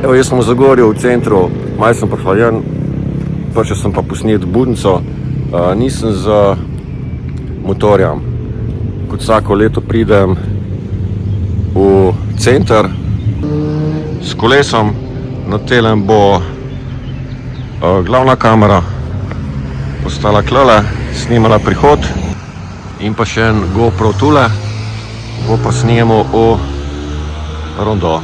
Evo, jaz sem v Zagorju v centru, malo sem prehlajen, prišel sem pa posnet Budnico, nisem z motorjem. Kot vsako leto pridem v center s kolesom, na telem bo glavna kamera ostala klele, snimala prihod in pa še en GoPro tule, bo pa snimal v rondo.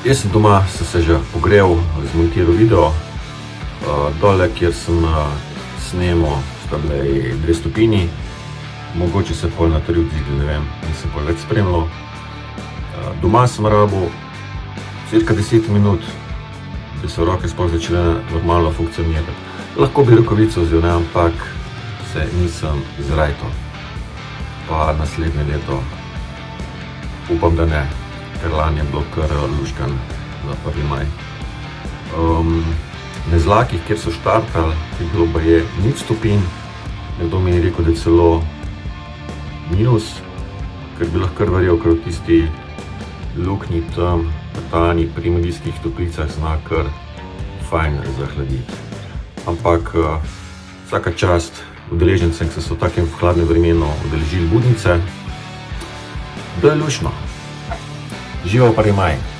Jaz sem doma, sem se že pogrel, zmontiral video. Dole, kjer sem snemal, sta bile 2 stopinji. Mogoče se pol na 3 odzidli, ne vem, nisem pol več spremljal. Doma sem rabil cirka 10 minut, da so roke sploh začele normalno funkcionirati. Lahko bi rokavico vzel, ne, ampak se nisem zrajtal. Pa naslednje leto upam, da ne, ker lani je bilo kar luškan za 1. maj. Na Zlakih, kjer so štartali, je bilo baje 0 stopinj. Nekdo mi je rekel, da je celo minus, ker bi lahko verjel, ker v tisti luknji tam, Tani, pri Medijskih toplicah zna kar fajn zahladiti. Ampak vsaka čast udeležencem, ki so se v takem hladnem vremenu udeležili Budnice, da je luštno. Živel 1. maj!